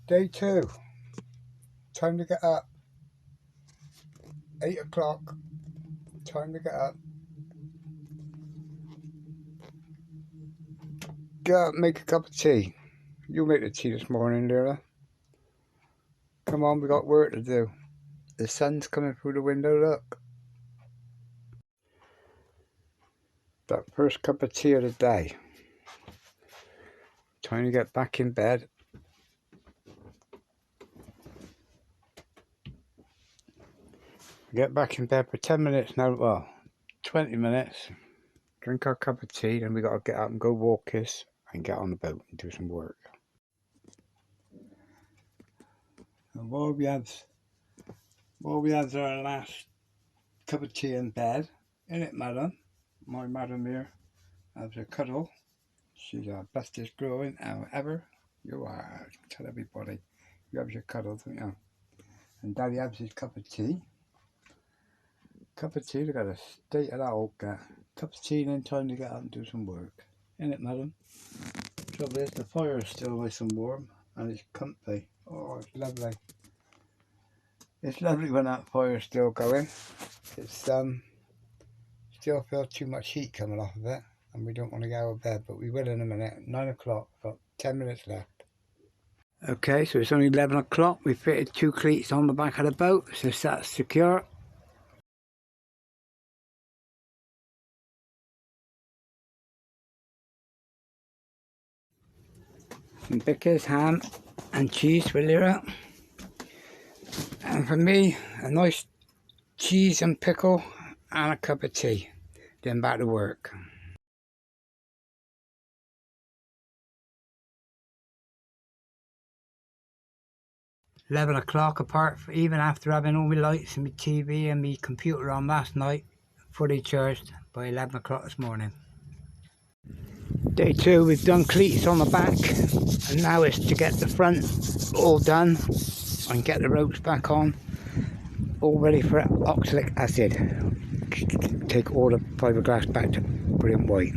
Day 2. Time to get up. 8 o'clock. Time to get up. Get up, make a cup of tea. You make the tea this morning, Lyra. Come on, we got work to do. The sun's coming through the window, look. That first cup of tea of the day. Time to get back in bed. Get back in bed for 10 minutes now, well, 20 minutes. Drink our cup of tea, then we got to get up and go walkies and get on the boat and do some work. And while we had our last cup of tea in bed, innit, madam? My madam here has a cuddle. She's our bestest girl ever. You are. Tell everybody you have your cuddle, don't you? And Daddy has his cup of tea. Cup of tea, look at the state of that old cat. Cup of tea and then time to get up and do some work. Innit, madam? Trouble is, the fire is still nice and warm and it's comfy. Oh, it's lovely. It's lovely when that fire is still going. It's still feel too much heat coming off of it and we don't want to go out of bed, but we will in a minute. 9 o'clock, got 10 minutes left. Okay, so it's only 11 o'clock. We fitted 2 cleats on the back of the boat, so that's secure. Some Bickers, ham and cheese for Lyra. And for me, a nice cheese and pickle and a cup of tea. Then back to work. "11 o'clock, apart from, even after having all my lights and my TV and my computer on last night, fully charged by 11 o'clock this morning. Day 2, we've done cleats on the back and now it's to get the front all done and get the ropes back on, all ready for oxalic acid. Take all the fiberglass back to brilliant white.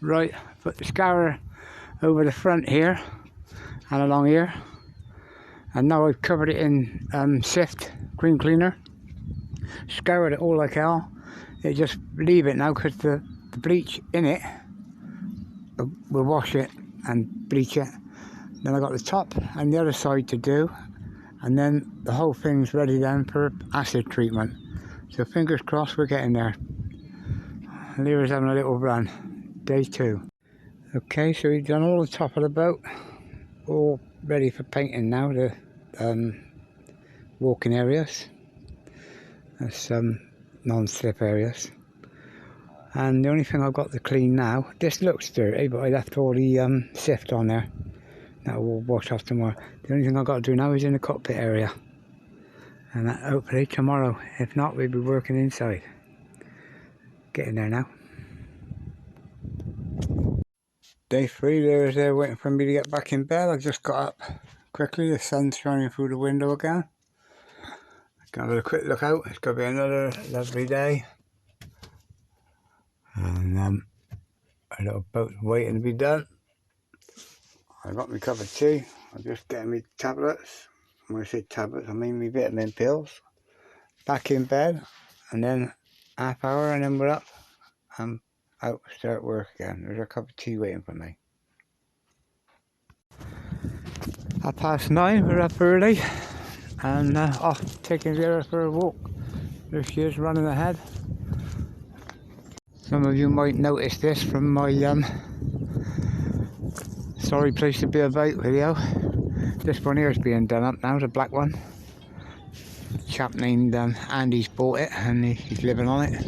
Right, put the scour over the front here and along here, and now I've covered it in sift cream cleaner, scoured it all like hell. You just leave it now because the bleach in it will wash it and bleach it. Then I got the top and the other side to do, and then the whole thing's ready then for acid treatment. So fingers crossed we're getting there. Lyra's having a little run. Day 2. Okay, so we've done all the top of the boat, all ready for painting now, the walking areas. There's some non-slip areas. And the only thing I've got to clean now, this looks dirty, but I left all the sift on there. That will wash off tomorrow. The only thing I've got to do now is in the cockpit area. And that hopefully tomorrow. If not, we'll be working inside. Getting there now. Day 3, Lyra's there waiting for me to get back in bed. I just got up quickly, the sun's shining through the window again. Gonna have a quick look out, it's gonna be another lovely day. And a little boat waiting to be done. I got my cup of tea, I'm just getting me tablets. When I say tablets, I mean my vitamin pills. Back in bed, and then half hour and then we're up. I'm out to start work again. There's a cup of tea waiting for me. 9:30, we're up early and off taking Lyra for a walk. There she is running ahead. Some of you might notice this from my sorry place to be about video. This one here is being done up now, the black one. A chap named Andy's bought it and he's living on it.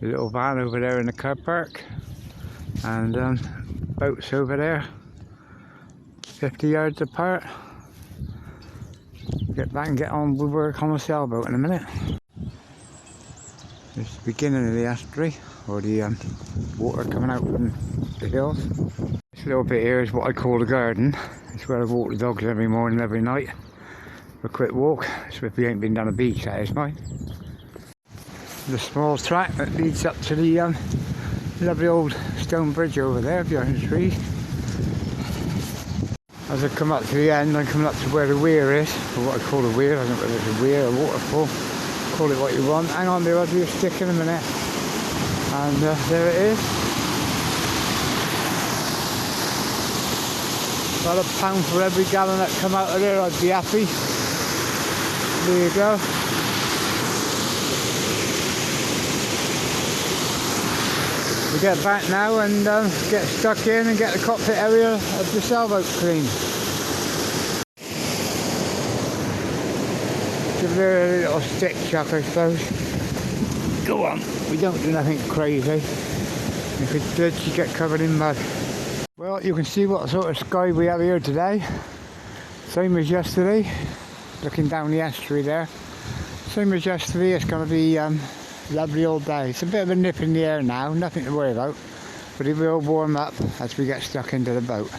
The little van over there in the car park, and boats over there, 50 yards apart. Get back and get on with work on the sailboat in a minute. This is the beginning of the estuary, or the water coming out from the hills. This little bit here is what I call the garden. It's where I walk the dogs every morning, every night, for a quick walk. So if we ain't been down the beach, that is mine. The small track that leads up to the lovely old stone bridge over there behind the trees. As I come up to the end, I'm coming up to where the weir is, or what I call the weir. I don't know whether it's a weir or a waterfall. Call it what you want. Hang on there, I'll do a stick in a minute. And there it is. About £1 for every gallon that come out of there, I'd be happy. There you go. We get back now and get stuck in and get the cockpit area of the sailboat cleaned. Give it a little stick chuck, I suppose. Go on, we don't do nothing crazy. If it's good, you get covered in mud. Well, you can see what sort of sky we have here today. Same as yesterday. Looking down the estuary there. Same as yesterday, it's going to be lovely all day. It's a bit of a nip in the air now, nothing to worry about, but it will warm up as we get stuck into the boat.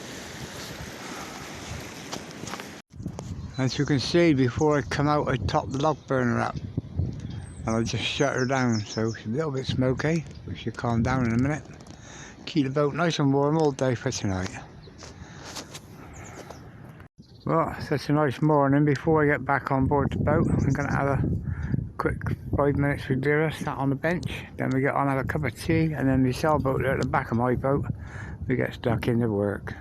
As you can see, before I come out, I topped the log burner up and I just shut her down, so it's a little bit smoky, which should calm down in a minute. Keep the boat nice and warm all day for tonight. Well, such a nice morning. Before I get back on board the boat, I'm going to have a quick 5 minutes with Vera, sat on the bench. Then we get on, have a cup of tea, and then the sailboat there at the back of my boat, we get stuck into work.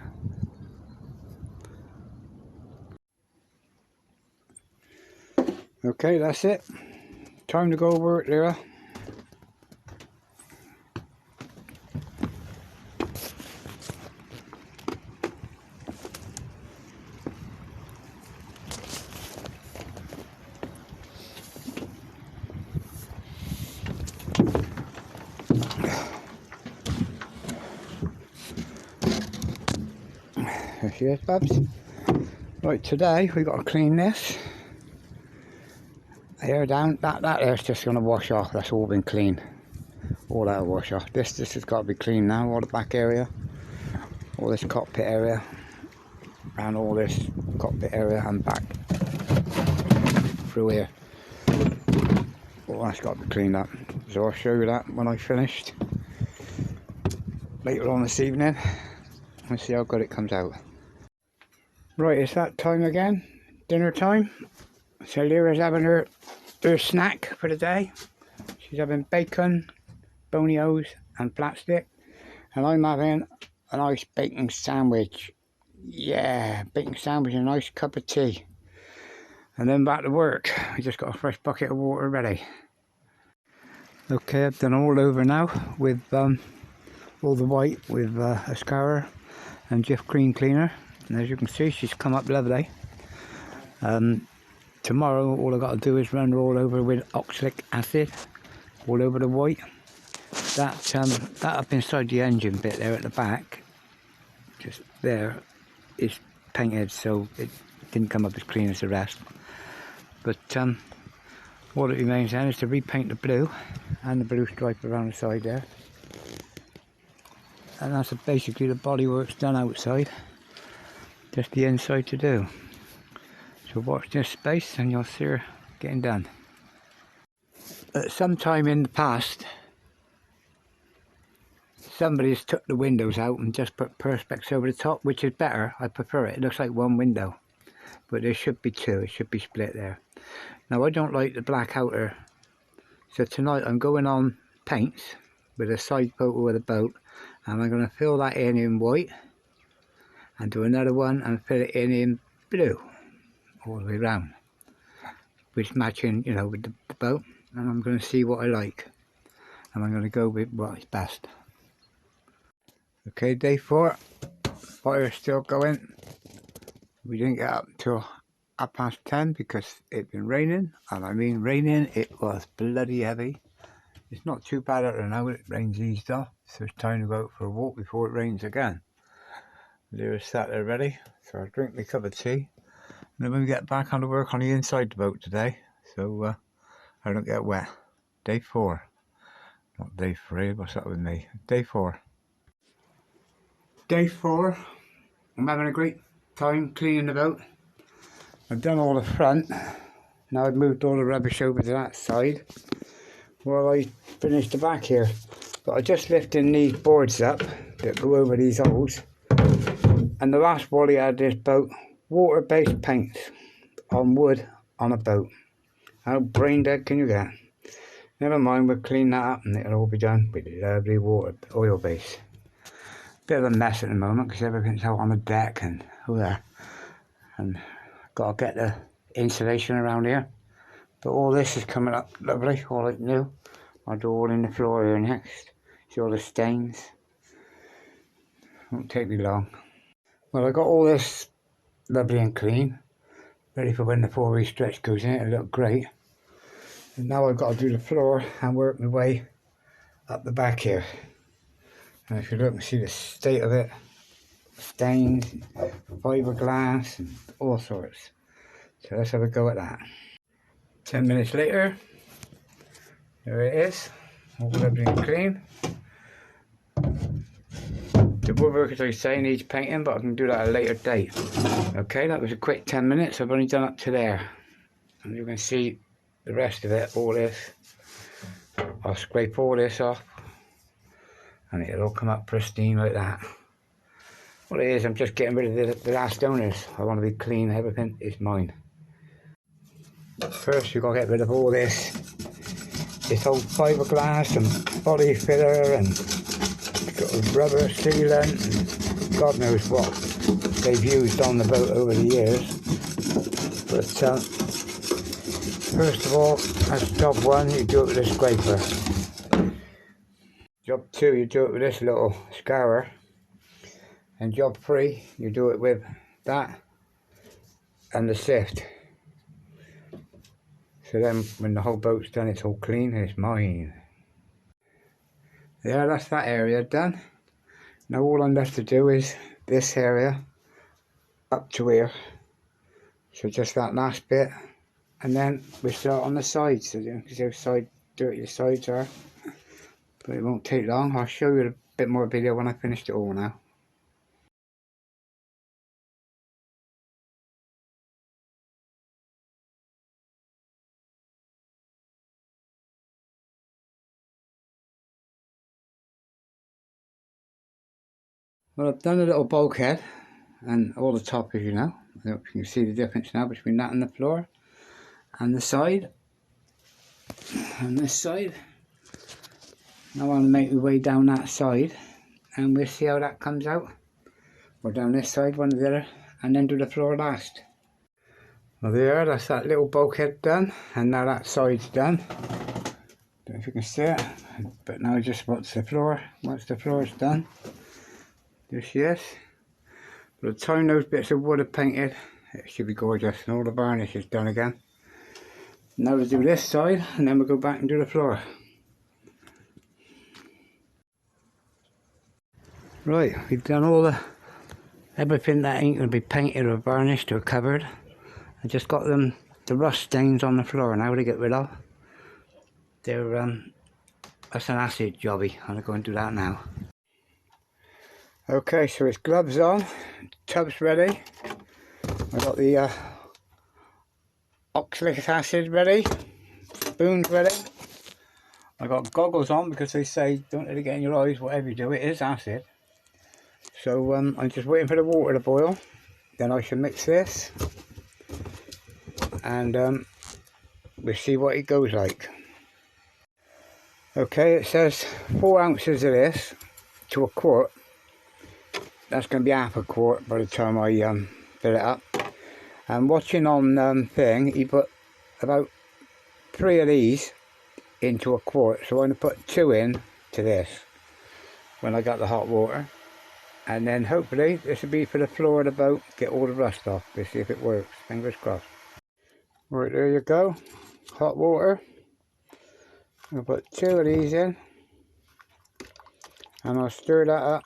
Okay, that's it. Time to go work, Vera. There she is, Babs. Right, today we got to clean this. Air down, that air's just going to wash off. That's all been clean. All that'll wash off. This has got to be clean now. All the back area, all this cockpit area, and all this cockpit area and back through here. All that's got to be cleaned up. So I'll show you that when I finished later on this evening. And see how good it comes out. Right, it's that time again. Dinner time. So Lyra's having her snack for the day. She's having bacon, bonios and flatstick. And I'm having a nice bacon sandwich. Yeah, bacon sandwich and a nice cup of tea. And then back to work. I just got a fresh bucket of water ready. Okay, I've done all over now with all the white with a scourer and Jif cream cleaner. And as you can see, she's come up lovely. Tomorrow all I've got to do is run her all over with oxalic acid all over the white. That up inside the engine bit there at the back, just there, is painted, so it didn't come up as clean as the rest. But all that remains then is to repaint the blue and the blue stripe around the side there. And that's basically the bodywork's done outside. Just the inside to do. So watch this space and you'll see her getting done. At some time in the past, somebody's took the windows out and just put perspex over the top, which is better. I prefer it. It looks like one window, but there should be two. It should be split there. Now I don't like the black outer, so tonight I'm going on paints with a side photo of the boat, and I'm going to fill that in white and do another one and fill it in blue all the way around, which matching, you know, with the boat. And I'm going to see what I like, and I'm going to go with what is best. Okay, day 4, fire's still going. We didn't get up till 10:30 because it'd been raining, and I mean raining, it was bloody heavy. It's not too bad out there now. It rain's eased off, so it's time to go out for a walk before it rains again. There's sat there ready, so I'll drink my cup of tea. And then we get back on to work on the inside the boat today, so I don't get wet. Day 4. Not day 3, what's that with me? Day 4. Day 4. I'm having a great time cleaning the boat. I've done all the front. Now I've moved all the rubbish over to that side while I finish the back here. But I'm just lifting these boards up that go over these holes. And the last Wally had this boat, water-based paints on wood on a boat. How brain dead can you get? Never mind, we'll clean that up and it'll all be done with lovely water, oil base. Bit of a mess at the moment because everything's out on the deck and all that. And got to get the insulation around here. But all this is coming up lovely, all like new. I'll do all in the floor here next. See all the stains. Won't take me long. Well, I got all this lovely and clean, ready for when the 4-way stretch goes in. It'll look great. And now I've got to do the floor and work my way up the back here. And if you look and see the state of it, stains, fiberglass and all sorts. So let's have a go at that. 10 minutes later, there it is, all lovely and clean. The woodwork, as I say, needs painting, but I can do that at a later date. Okay, that was a quick 10 minutes. I've only done up to there. And you can see the rest of it, all this. I'll scrape all this off and it'll all come up pristine like that. What it is, I'm just getting rid of the last owners. I want to be clean, everything is mine. First, you've got to get rid of all this old fiberglass and body filler and rubber sealant and God knows what they've used on the boat over the years. But first of all, that's job 1, you do it with a scraper. Job 2, you do it with this little scourer. And job 3, you do it with that and the sift. So then when the whole boat's done, it's all clean and it's mine. Yeah, that's that area done. Now all I'm left to do is this area up to here. So just that last bit. And then we start on the sides. So you can see how dirty the sides are. But it won't take long. I'll show you a bit more video when I finished it all now. Well, I've done a little bulkhead and all the top, as you know. I hope you can see the difference now between that and the floor and the side and this side. Now I'm going to make my way down that side and we'll see how that comes out. Or down this side, one or the other, and then do the floor last. Well, there, that's that little bulkhead done, and now that side's done. Don't know if you can see it, but now just watch the floor. Once the floor is done, just yes. By the time those bits of wood are painted, it should be gorgeous, and all the varnish is done again. Now to do this side, and then we'll go back and do the floor. Right, we've done all everything that ain't going to be painted or varnished or covered. I just got the rust stains on the floor now to get rid of. They're that's an acid jobby. I'm going to go and do that now. Okay, so it's gloves on, tub's ready. I got the oxalic acid ready, spoons ready. I got goggles on because they say don't let it get in your eyes, whatever you do, it is acid. So I'm just waiting for the water to boil. Then I should mix this and we'll see what it goes like. Okay, it says 4 ounces of this to a quart. That's going to be half a quart by the time I fill it up. And watching on thing, he put about 3 of these into a quart. So I'm going to put 2 in to this when I got the hot water. And then hopefully this will be for the floor of the boat, get all the rust off. We'll see if it works, fingers crossed. Right, there you go, hot water. I'll put 2 of these in and I'll stir that up,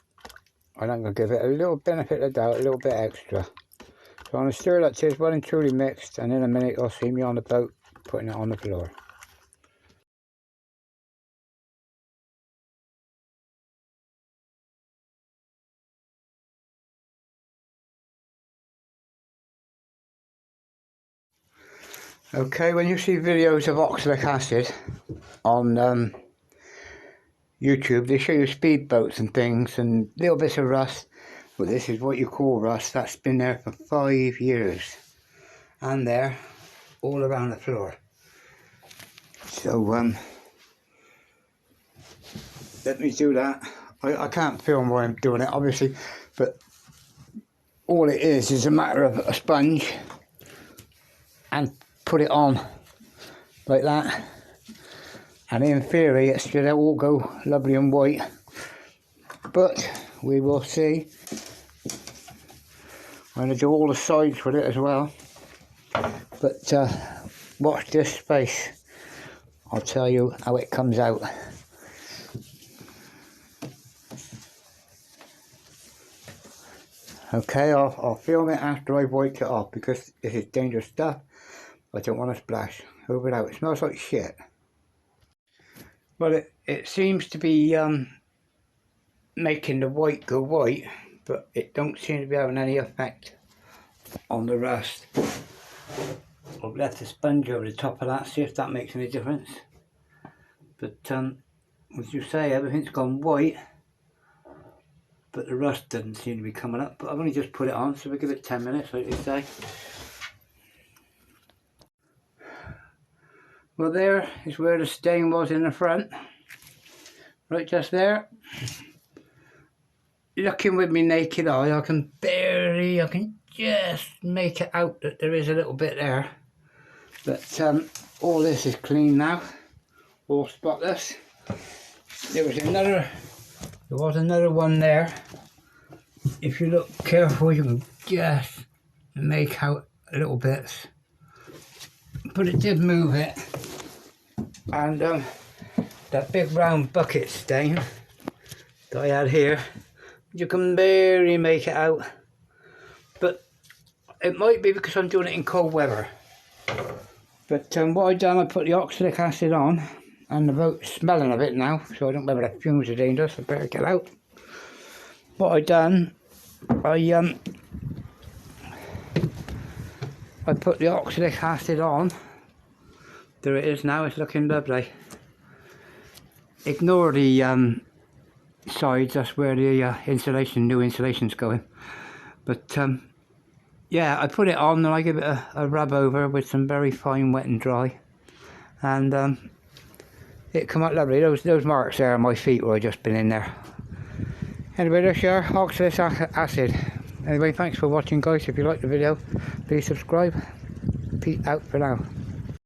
and I'm going to give it a little benefit of the doubt, a little bit extra. So I'm going to stir that till it's well and truly mixed, and in a minute you'll see me on the boat putting it on the floor. Okay, when you see videos of oxalic acid on YouTube, they show you speedboats and things and little bits of rust. But this is what you call rust. That's been there for 5 years, and there all around the floor. So let me do that. I can't film while I'm doing it, obviously, but all it is a matter of a sponge and put it on like that, and in theory it should all go lovely and white, but we will see. I'm going to do all the sides with it as well, but watch this space. I'll tell you how it comes out. Okay, I'll film it after I've wiped it off, because this is dangerous stuff. I don't want to splash over it out. It smells like shit. Well, it seems to be making the white go white, but it don't seem to be having any effect on the rust. I've left a sponge over the top of that, see if that makes any difference. But as you say, everything's gone white, but the rust doesn't seem to be coming up. But I've only just put it on, so we'll give it 10 minutes, like they say. Well, there is where the stain was in the front, right just there. Looking with my naked eye, I can just make it out that there is a little bit there. But all this is clean now, all spotless. There was another one there. If you look careful, you can just make out little bits. But it did move it. And that big round bucket stain that I had here, you can barely make it out. But it might be because I'm doing it in cold weather. But what I done, I put the oxalic acid on, and the boat's smelling a bit now, so I don't remember the fumes are dangerous. I better get out. What I done, I put the oxalic acid on. There it is now. It's looking lovely. Ignore the sides. That's where the new insulation's going. But yeah, I put it on and I give it a rub over with some very fine wet and dry, and it come out lovely. Those marks there on my feet where I just been in there. Anyway, there's your oxalic acid. Anyway, thanks for watching, guys. If you liked the video, please subscribe. Peace out for now.